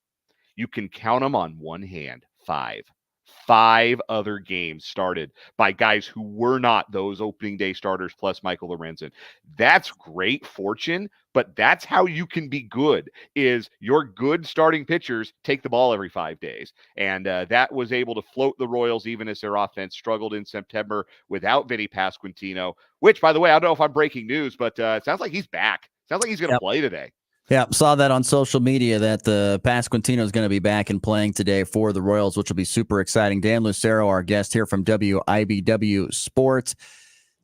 You can count them on one hand. 5 other games started by guys who were not those opening day starters plus Michael Lorenzen. That's great fortune, but that's how you can be good, is your good starting pitchers take the ball every 5 days. And that was able to float the Royals even as their offense struggled in September without Vinny Pasquantino, which, by the way, I don't know if I'm breaking news, but it sounds like he's back. Sounds like he's going to play today. Yeah, saw that on social media that the Pasquantino is going to be back and playing today for the Royals, which will be super exciting. Dan Lucero, our guest here from WIBW Sports.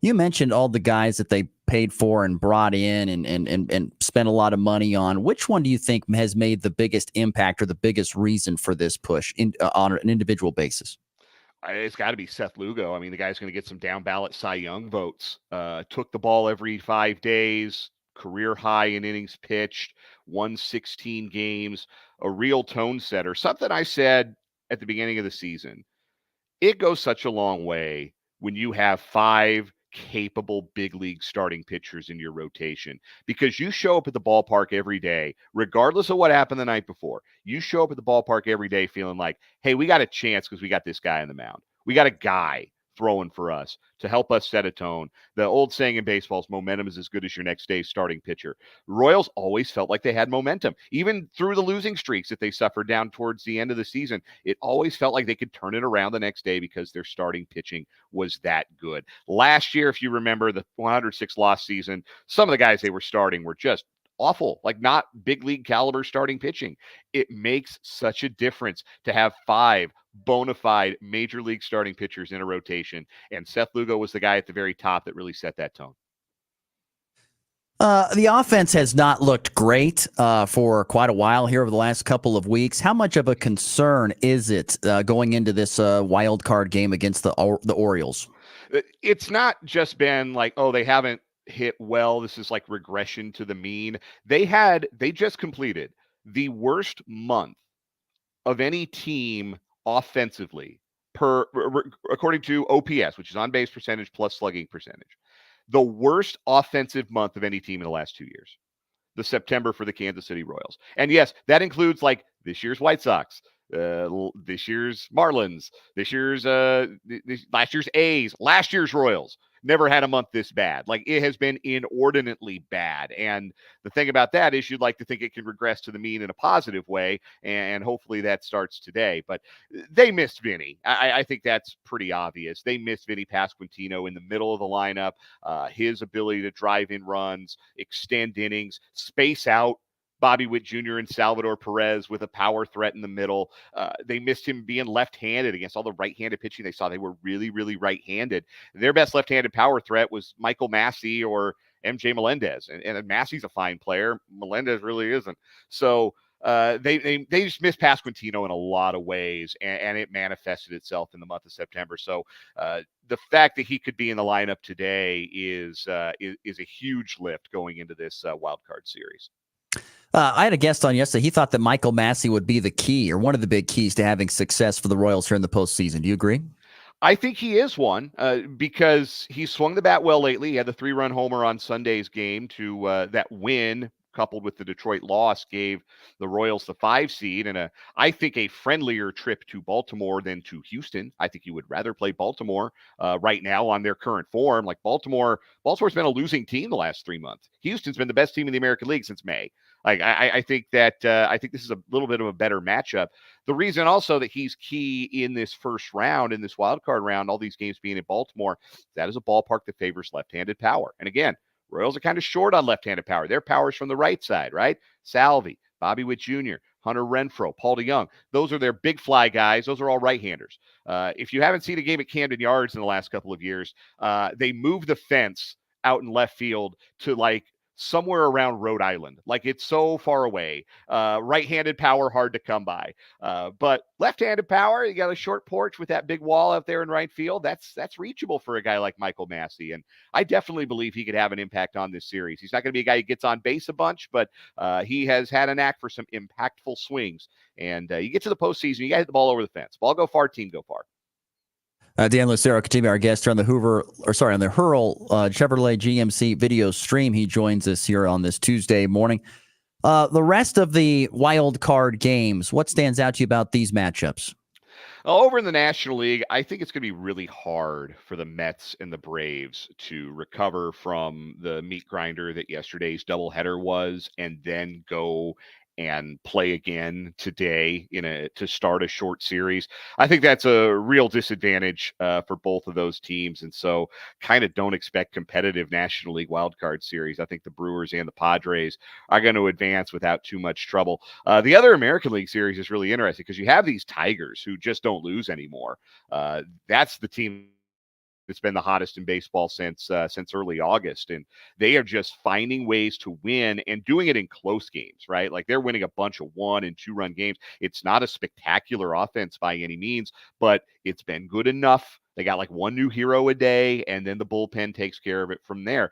You mentioned all the guys that they paid for and brought in and spent a lot of money on. Which one do you think has made the biggest impact or the biggest reason for this push on an individual basis? It's got to be Seth Lugo. I mean, the guy's going to get some down ballot Cy Young votes. Took the ball every 5 days. Career high in innings pitched, won 16 games, a real tone setter. Something I said at the beginning of the season. It goes such a long way when you have 5 capable big league starting pitchers in your rotation, because you show up at the ballpark every day, regardless of what happened the night before. You show up at the ballpark every day feeling like, hey, we got a chance because we got this guy on the mound. We got a guy throwing for us to help us set a tone. The old saying in baseball is momentum is as good as your next day's starting pitcher. Royals always felt like they had momentum. Even through the losing streaks that they suffered down towards the end of the season, it always felt like they could turn it around the next day because their starting pitching was that good. Last year, if you remember the 106 loss season, some of the guys they were starting were just awful, like not big league caliber starting pitching. It makes such a difference to have 5 bona fide major league starting pitchers in a rotation. And Seth Lugo was the guy at the very top that really set that tone. The offense has not looked great for quite a while here over the last couple of weeks. How much of a concern is it going into this wild card game against the Orioles? It's not just been like, oh, they haven't hit well. This is like regression to the mean. They just completed the worst month of any team offensively according to OPS, which is on base percentage plus slugging percentage. The worst offensive month of any team in the last 2 years, the September for the Kansas City Royals. And yes, that includes like this year's White Sox, this year's Marlins, this year's last year's A's, last year's Royals. Never had a month this bad. Like, it has been inordinately bad. And the thing about that is you'd like to think it can regress to the mean in a positive way, and hopefully that starts today. But they missed Vinny. I think that's pretty obvious. They missed Vinny Pasquantino in the middle of the lineup. His ability to drive in runs, extend innings, space out Bobby Witt Jr. and Salvador Perez with a power threat in the middle. They missed him being left-handed against all the right-handed pitching they saw. They were really, really right-handed. Their best left-handed power threat was Michael Massey or MJ Melendez. And Massey's a fine player. Melendez really isn't. So they just missed Pasquantino in a lot of ways, and it manifested itself in the month of September. So the fact that he could be in the lineup today is a huge lift going into this wild card series. I had a guest on yesterday. He thought that Michael Massey would be the key or one of the big keys to having success for the Royals here in the postseason. Do you agree? I think he is one because he swung the bat well lately. He had the 3-run homer on Sunday's game to that win, coupled with the Detroit loss, gave the Royals the 5 seed and I think a friendlier trip to Baltimore than to Houston. I think you would rather play Baltimore right now on their current form. Like Baltimore's been a losing team the last 3 months. Houston's been the best team in the American League since May. Like I think that I think this is a little bit of a better matchup. The reason also that he's key in this first round, in this wild card round, all these games being in Baltimore, that is a ballpark that favors left-handed power. And again, Royals are kind of short on left-handed power. Their power's from the right side, right? Salvi, Bobby Witt Jr., Hunter Renfroe, Paul DeYoung. Those are their big fly guys. Those are all right-handers. If you haven't seen a game at Camden Yards in the last couple of years, they moved the fence out in left field to like somewhere around Rhode Island. Like, it's so far away. Right-handed power, hard to come by. But left-handed power, you got a short porch with that big wall out there in right field. That's reachable for a guy like Michael Massey. And I definitely believe he could have an impact on this series. He's not going to be a guy who gets on base a bunch, but he has had a knack for some impactful swings. And you get to the postseason, you got to hit the ball over the fence. Ball go far, team go far. Dan Lucero continue our guest here on the on the Hurl Chevrolet GMC video stream. He joins us here on this Tuesday morning. The rest of the wild card games, what stands out to you about these matchups? Over in the National League, I think it's going to be really hard for the Mets and the Braves to recover from the meat grinder that yesterday's doubleheader was, and then go and play again today to start a short series. I think that's a real disadvantage for both of those teams. And so kind of don't expect competitive National League wildcard series. I think the Brewers and the Padres are going to advance without too much trouble. The other American League series is really interesting because you have these Tigers who just don't lose anymore. That's the team that's been the hottest in baseball since early August. And they are just finding ways to win and doing it in close games, right? Like, they're winning a bunch of 1- and 2-run games. It's not a spectacular offense by any means, but it's been good enough. They got like one new hero a day, and then the bullpen takes care of it from there.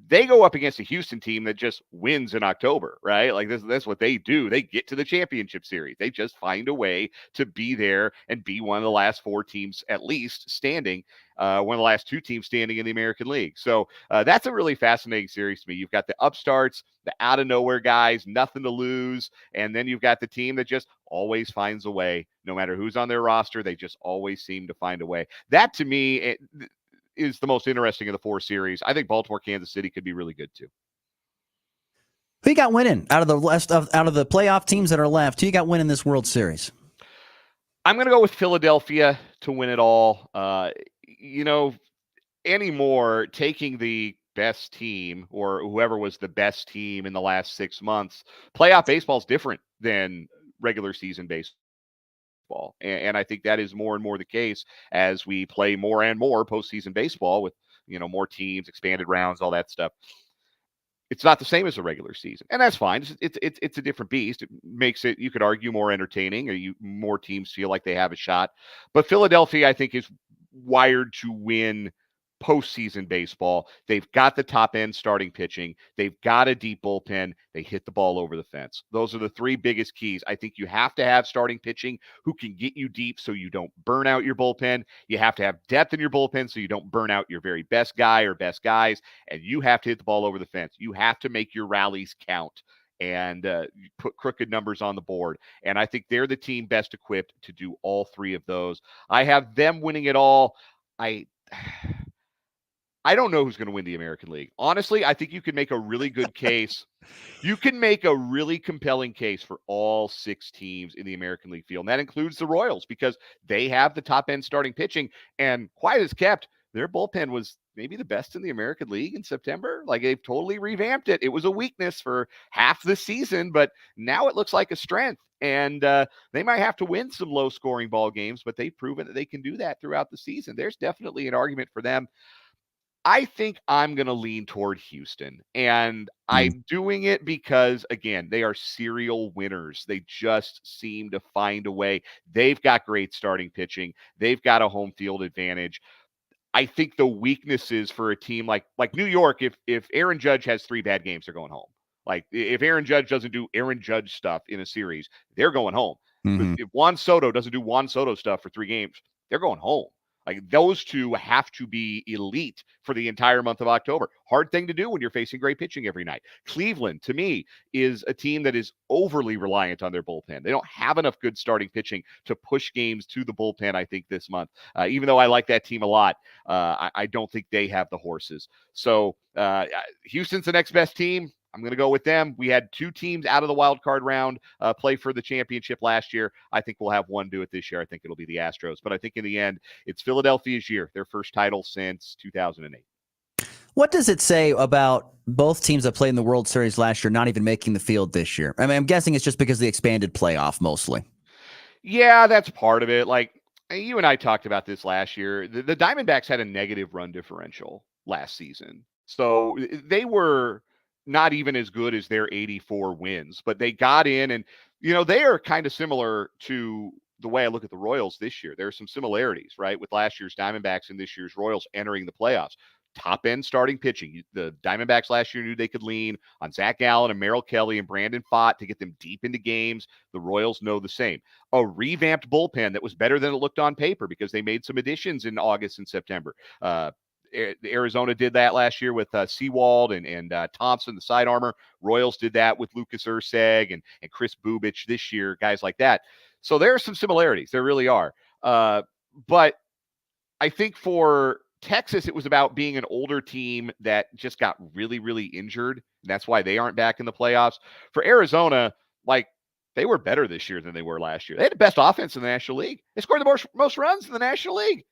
They go up against a Houston team that just wins in October, right? Like, that's what they do. They get to the championship series. They just find a way to be there and be one of the last 4 teams at least standing, one of the last 2 teams standing in the American League. So that's a really fascinating series to me. You've got the upstarts, the out-of-nowhere guys, nothing to lose, and then you've got the team that just always finds a way. No matter who's on their roster, they just always seem to find a way. That, to me, is the most interesting of the 4 series. I think Baltimore, Kansas City could be really good too. Who you got winning out of the playoff teams that are left? Who you got winning this World Series? I'm going to go with Philadelphia to win it all. Anymore, taking the best team or whoever was the best team in the last 6 months, playoff baseball is different than regular season baseball. And I think that is more and more the case as we play more and more postseason baseball with, more teams, expanded rounds, all that stuff. It's not the same as a regular season, and that's fine. It's a different beast. It makes it, you could argue, more entertaining, or more teams feel like they have a shot. But Philadelphia, I think, is wired to win postseason baseball. They've got the top end starting pitching. They've got a deep bullpen. They hit the ball over the fence. Those are the 3 biggest keys. I think you have to have starting pitching who can get you deep so you don't burn out your bullpen. You have to have depth in your bullpen so you don't burn out your very best guy or best guys. And you have to hit the ball over the fence. You have to make your rallies count and put crooked numbers on the board. And I think they're the team best equipped to do all 3 of those. I have them winning it all. I don't know who's going to win the American League. Honestly, I think you can make a really good case. You can make a really compelling case for all 6 teams in the American League field. And that includes the Royals because they have the top end starting pitching, and quiet as kept, their bullpen was maybe the best in the American League in September. Like, they've totally revamped it. It was a weakness for half the season, but now it looks like a strength. And they might have to win some low scoring ball games, but they've proven that they can do that throughout the season. There's definitely an argument for them. I think I'm going to lean toward Houston, and I'm doing it because, again, they are serial winners. They just seem to find a way. They've got great starting pitching. They've got a home field advantage. I think the weaknesses for a team like New York, if Aaron Judge has 3 bad games, they're going home. Like, if Aaron Judge doesn't do Aaron Judge stuff in a series, they're going home. If Juan Soto doesn't do Juan Soto stuff for 3 games, they're going home. Like, those 2 have to be elite for the entire month of October. Hard thing to do when you're facing great pitching every night. Cleveland, to me, is a team that is overly reliant on their bullpen. They don't have enough good starting pitching to push games to the bullpen, I think, this month. Even though I like that team a lot, I don't think they have the horses. So Houston's the next best team. I'm going to go with them. We had 2 teams out of the wild card round play for the championship last year. I think we'll have one do it this year. I think it'll be the Astros. But I think in the end, it's Philadelphia's year, their first title since 2008. What does it say about both teams that played in the World Series last year not even making the field this year? I mean, I'm guessing it's just because of the expanded playoff mostly. Yeah, that's part of it. Like, you and I talked about this last year. The Diamondbacks had a negative run differential last season. So they were not even as good as their 84 wins, but they got in, and they are kind of similar to the way I look at the Royals this year. There are some similarities, right, with last year's Diamondbacks and this year's Royals entering the playoffs. Top end starting pitching. The Diamondbacks last year knew they could lean on Zach Gallen and Merrill Kelly and Brandon Pfaadt to get them deep into games. The Royals know the same. A revamped bullpen that was better than it looked on paper because they made some additions in August and September. Arizona did that last year with Sewald and Thompson, the side armor. Royals did that with Lucas Urseg and Chris Bubich this year, guys like that. So there are some similarities. There really are. But I think for Texas, it was about being an older team that just got really, really injured. And that's why they aren't back in the playoffs. For Arizona, they were better this year than they were last year. They had the best offense in the National League. They scored the most runs in the National League.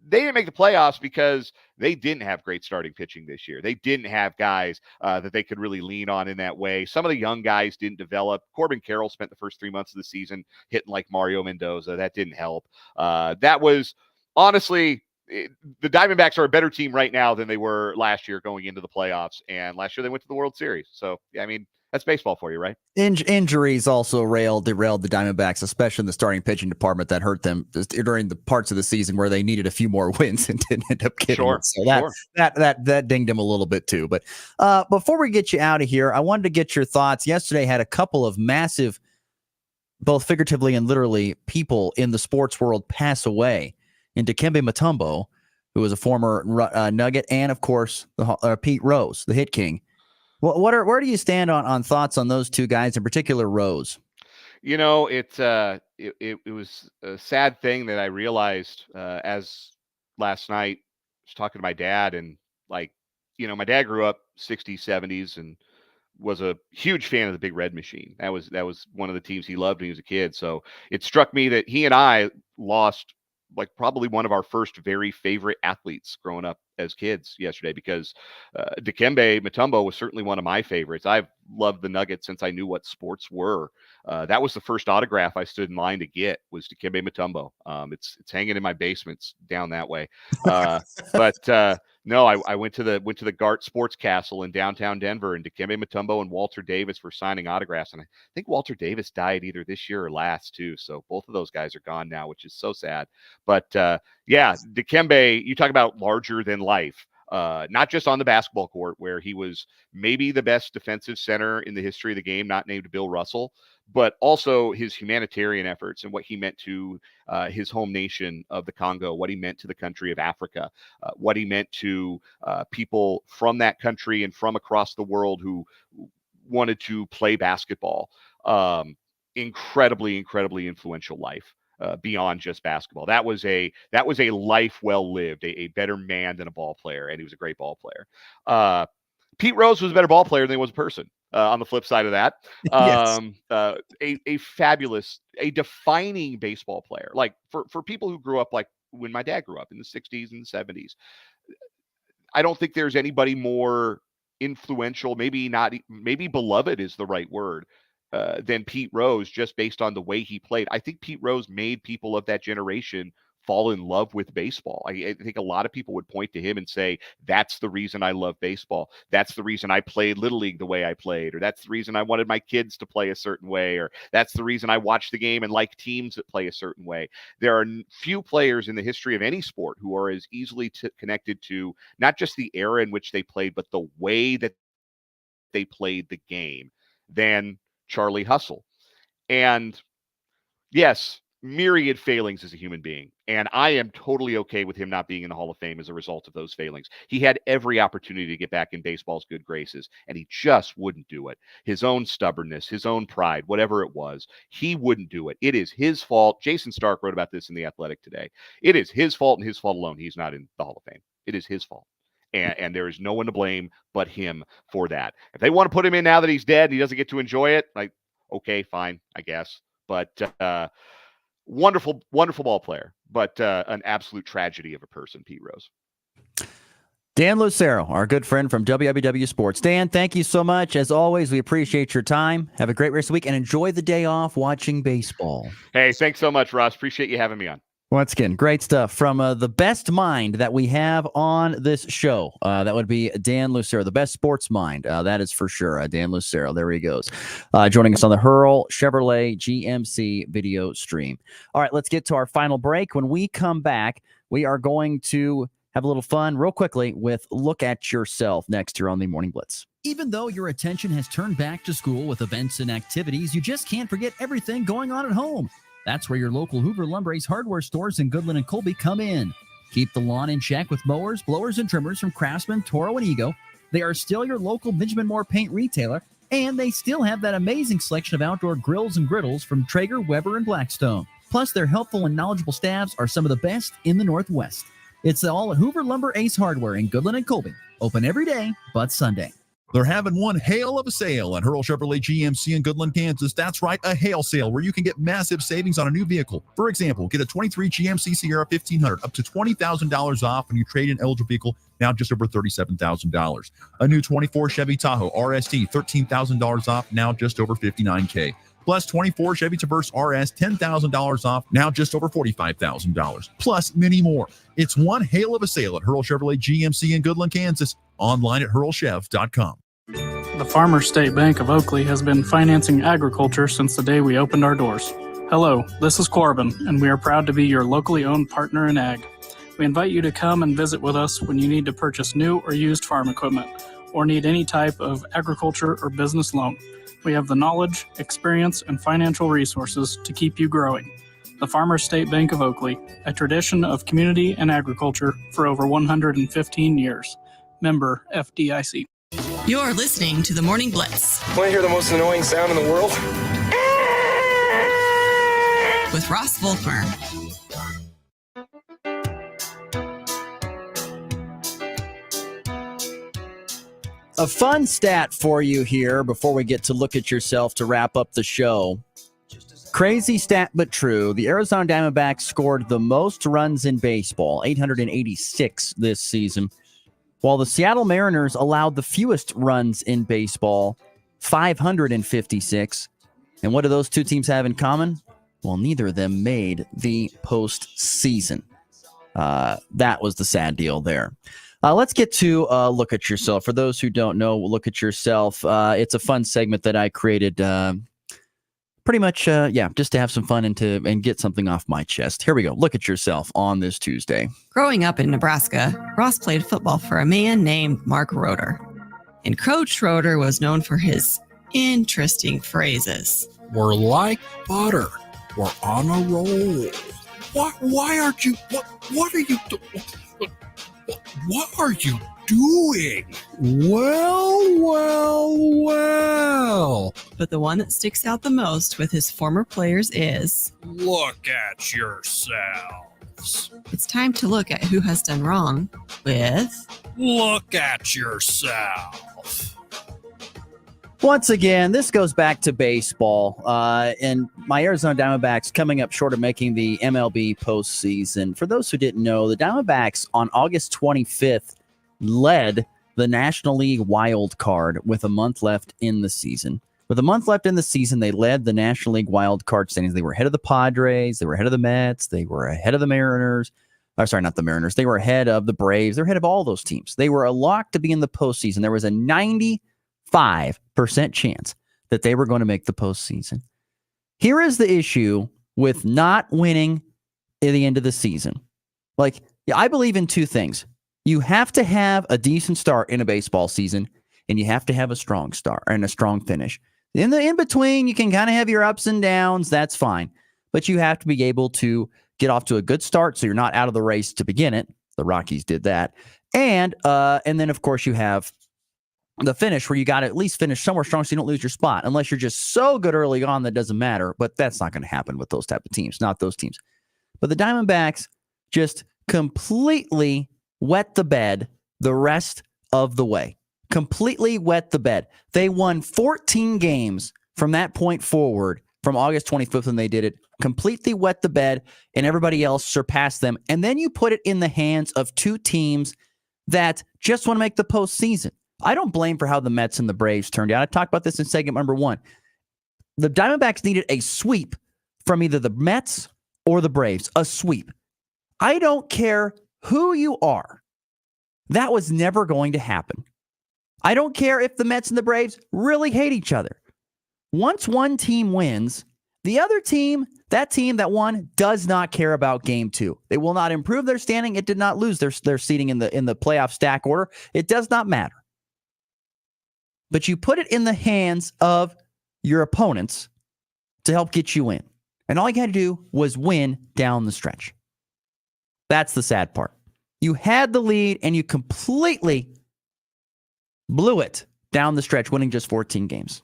They didn't make the playoffs because they didn't have great starting pitching this year. They didn't have guys that they could really lean on in that way. Some of the young guys didn't develop. Corbin Carroll spent the first 3 months of the season hitting like Mario Mendoza. That didn't help. That was honestly, the Diamondbacks are a better team right now than they were last year going into the playoffs. And last year they went to the World Series. So, yeah, I mean, that's baseball for you, right? Injuries also derailed the Diamondbacks, especially in the starting pitching department, that hurt them during the parts of the season where they needed a few more wins and didn't end up getting it. So that dinged them a little bit too. But before we get you out of here, I wanted to get your thoughts. Yesterday had a couple of massive, both figuratively and literally, people in the sports world pass away. In Dikembe Mutombo, who was a former Nugget, and of course Pete Rose, the hit king. Where do you stand on thoughts on those two guys, in particular Rose? It was a sad thing that I realized as last night I was talking to my dad, and my dad grew up 60s, 70s and was a huge fan of the Big Red Machine. That was one of the teams he loved when he was a kid. So it struck me that he and I lost probably one of our first very favorite athletes growing up as kids yesterday, because Dikembe Mutombo was certainly one of my favorites. I've loved the Nuggets since I knew what sports were. That was the first autograph I stood in line to get, was Dikembe Mutombo. It's hanging in my basements down that way. No, I went to the Gart Sports Castle in downtown Denver, and Dikembe Mutombo and Walter Davis were signing autographs. And I think Walter Davis died either this year or last too. So both of those guys are gone now, which is so sad. But yeah, Dikembe, you talk about larger than life. Not just on the basketball court, where he was maybe the best defensive center in the history of the game, not named Bill Russell, but also his humanitarian efforts and what he meant to his home nation of the Congo, what he meant to the country of Africa, what he meant to people from that country and from across the world who wanted to play basketball. Incredibly, incredibly influential life. Beyond just basketball. That was a life well lived, a better man than a ball player, and he was a great ball player. Pete Rose was a better ball player than he was a person. On the flip side of that, a fabulous, a defining baseball player. Like for people who grew up like when my dad grew up in the 60s and the 70s, I don't think there's anybody more influential, maybe beloved is the right word, than Pete Rose, just based on the way he played. I think Pete Rose made people of that generation fall in love with baseball. I think a lot of people would point to him and say, that's the reason I love baseball. That's the reason I played Little League the way I played, or that's the reason I wanted my kids to play a certain way, or that's the reason I watched the game and like teams that play a certain way. There are few players in the history of any sport who are as easily connected to not just the era in which they played, but the way that they played the game than Charlie Hustle. And yes, myriad failings as a human being. And I am totally okay with him not being in the Hall of Fame as a result of those failings. He had every opportunity to get back in baseball's good graces, and he just wouldn't do it. His own stubbornness, his own pride, whatever it was, he wouldn't do it. It is his fault. Jason Stark wrote about this in The Athletic today. It is his fault and his fault alone. He's not in the Hall of Fame. It is his fault. And there is no one to blame but him for that. If they want to put him in now that he's dead and he doesn't get to enjoy it, okay, fine, I guess. But wonderful, wonderful ball player, but an absolute tragedy of a person, Pete Rose. Dan Lucero, our good friend from WWW Sports. Dan, thank you so much. As always, we appreciate your time. Have a great rest of the week and enjoy the day off watching baseball. Hey, thanks so much, Ross. Appreciate you having me on. Once again, great stuff from the best mind that we have on this show. That would be Dan Lucero, the best sports mind. That is for sure. Dan Lucero, there he goes. Joining us on the Hurl Chevrolet GMC video stream. All right, let's get to our final break. When we come back, we are going to have a little fun real quickly with Look at Yourself next here on the Morning Blitz. Even though your attention has turned back to school with events and activities, you just can't forget everything going on at home. That's where your local Hoover Lumber Ace hardware stores in Goodland and Colby come in. Keep the lawn in check with mowers, blowers, and trimmers from Craftsman, Toro, and Ego. They are still your local Benjamin Moore paint retailer, and they still have that amazing selection of outdoor grills and griddles from Traeger, Weber, and Blackstone. Plus, their helpful and knowledgeable staffs are some of the best in the Northwest. It's all at Hoover Lumber Ace Hardware in Goodland and Colby. Open every day but Sunday. They're having one hail of a sale at Hurl Chevrolet GMC in Goodland, Kansas. That's right, a hail sale where you can get massive savings on a new vehicle. For example, get a 23 GMC Sierra 1500 up to $20,000 off when you trade in eligible vehicle, now just over $37,000. A new 24 Chevy Tahoe RST, $13,000 off, now just over $59K. Plus 24 Chevy Traverse RS, $10,000 off, now just over $45,000. Plus many more. It's one hail of a sale at Hurl Chevrolet GMC in Goodland, Kansas. Online at hurlchev.com. The Farmers State Bank of Oakley has been financing agriculture since the day we opened our doors. Hello, this is Corbin, and we are proud to be your locally owned partner in ag. We invite you to come and visit with us when you need to purchase new or used farm equipment, or need any type of agriculture or business loan. We have the knowledge, experience, and financial resources to keep you growing. The Farmers State Bank of Oakley, a tradition of community and agriculture for over 115 years. Member FDIC. You're listening to the Morning Blitz. Want to hear the most annoying sound in the world? With Ross Volkmer. A fun stat for you here before we get to Look at Yourself to wrap up the show. Crazy stat, but true. The Arizona Diamondbacks scored the most runs in baseball, 886 this season, while the Seattle Mariners allowed the fewest runs in baseball, 556. And what do those two teams have in common? Well, neither of them made the postseason. That was the sad deal there. Let's get to Look at Yourself. For those who don't know, Look at Yourself. It's a fun segment that I created pretty much, just to have some fun and get something off my chest. Here we go. Look at Yourself on this Tuesday. Growing up in Nebraska, Ross played football for a man named Mark Roeder. And Coach Roeder was known for his interesting phrases. We're like butter. We're on a roll. Why aren't you? What are you doing? What are you doing? Well. But the one that sticks out the most with his former players is, look at yourselves. It's time to look at who has done wrong with, look at yourself. Once again, this goes back to baseball, and my Arizona Diamondbacks coming up short of making the MLB postseason. For those who didn't know, the Diamondbacks on August 25th led the National League wild card with a month left in the season. With a month left in the season, they led the National League wild card standings. They were ahead of the Padres. They were ahead of the Mets. They were ahead of the Mariners. Sorry, not the Mariners. They were ahead of the Braves. They're ahead of all those teams. They were a lock to be in the postseason. There was a 95% chance that they were going to make the postseason. Here is the issue with not winning at the end of the season. I believe in two things. You have to have a decent start in a baseball season, and you have to have a strong start and a strong finish. In between, you can kind of have your ups and downs. That's fine. But you have to be able to get off to a good start so you're not out of the race to begin it. The Rockies did that. And then, of course, you have the finish where you got to at least finish somewhere strong so you don't lose your spot, unless you're just so good early on that doesn't matter. But that's not going to happen with those type of teams, not those teams. But the Diamondbacks just completely wet the bed the rest of the way. Completely wet the bed. They won 14 games from that point forward, from August 25th when they did it. Completely wet the bed, and everybody else surpassed them. And then you put it in the hands of two teams that just want to make the postseason. I don't blame for how the Mets and the Braves turned out. I talked about this in segment number 1. The Diamondbacks needed a sweep from either the Mets or the Braves. A sweep. I don't care who you are. That was never going to happen. I don't care if the Mets and the Braves really hate each other. Once one team wins, the other team, that team that won, does not care about game 2. They will not improve their standing. It did not lose their seating in the playoff stack order. It does not matter. But you put it in the hands of your opponents to help get you in. And all you had to do was win down the stretch. That's the sad part. You had the lead and you completely blew it down the stretch, winning just 14 games.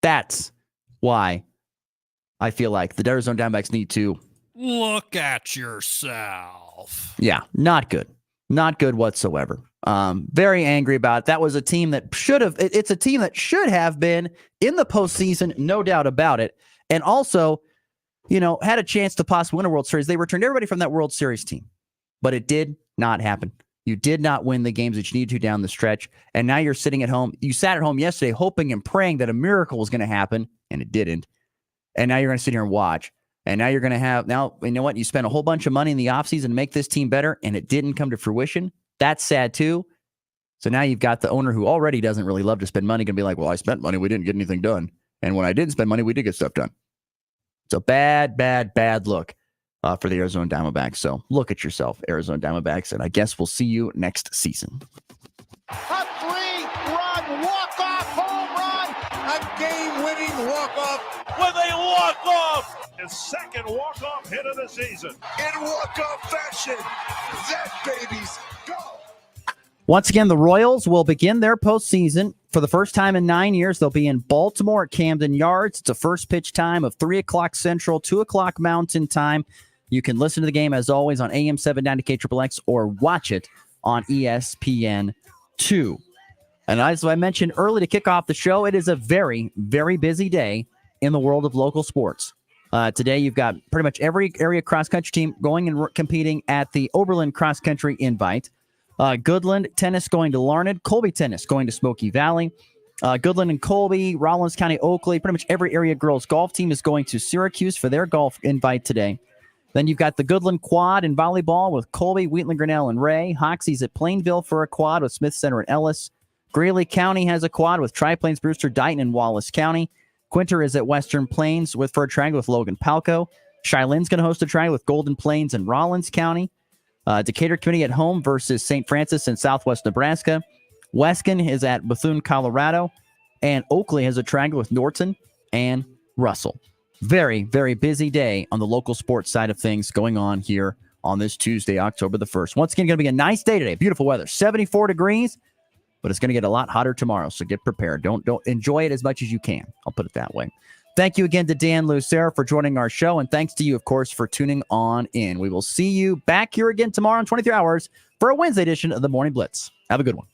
That's why I feel like the Arizona Diamondbacks need to look at yourself. Yeah, not good. Not good whatsoever. Very angry about it. That was a team that should have, it's a team that should have been in the postseason, no doubt about it. And also, had a chance to possibly win a World Series. They returned everybody from that World Series team, but it did not happen. You did not win the games that you needed to down the stretch. And now you're sitting at home. You sat at home yesterday hoping and praying that a miracle was going to happen, and it didn't. And now you're going to sit here and watch. And now you're going to have, you know what? You spent a whole bunch of money in the offseason to make this team better, and it didn't come to fruition. That's sad too. So now you've got the owner who already doesn't really love to spend money going to be like, well, I spent money. We didn't get anything done. And when I didn't spend money, we did get stuff done. It's a bad, bad, bad look for the Arizona Diamondbacks. So look at yourself, Arizona Diamondbacks, and I guess we'll see you next season. A 3-run walk-off home run, a game-winning walk-off with a walk-off. His second walk-off hit of the season. In walk-off fashion, that baby's go. Once again, the Royals will begin their postseason for the first time in 9 years. They'll be in Baltimore at Camden Yards. It's a first pitch time of 3 o'clock Central, 2 o'clock Mountain Time. You can listen to the game, as always, on AM 790 KXXX or watch it on ESPN2. And as I mentioned early to kick off the show, it is a very, very busy day in the world of local sports. Today, you've got pretty much every area cross-country team going and competing at the Oberlin Cross Country Invite. Goodland tennis going to Larned, Colby tennis going to Smoky Valley. Goodland and Colby, Rollins County, Oakley, pretty much every area girls golf team is going to Syracuse for their golf invite today. Then you've got the Goodland quad and volleyball with Colby, Wheatland, Grinnell, and Ray. Hoxie's at Plainville for a quad with Smith Center and Ellis. Greeley County has a quad with Tri-Plains, Brewster, Dighton, and Wallace County. Quinter is at Western Plains for a triangle with Logan Palco. Cheyenne's going to host a triangle with Golden Plains and Rollins County. Decatur Committee at home versus St. Francis in Southwest Nebraska. Weskin is at Bethune, Colorado. And Oakley has a triangle with Norton and Russell. Very, very busy day on the local sports side of things going on here on this Tuesday, October the 1st. Once again, going to be a nice day today. Beautiful weather, 74 degrees, but it's going to get a lot hotter tomorrow, so get prepared. Don't enjoy it as much as you can. I'll put it that way. Thank you again to Dan Lucero for joining our show, and thanks to you, of course, for tuning on in. We will see you back here again tomorrow in 23 hours for a Wednesday edition of the Morning Blitz. Have a good one.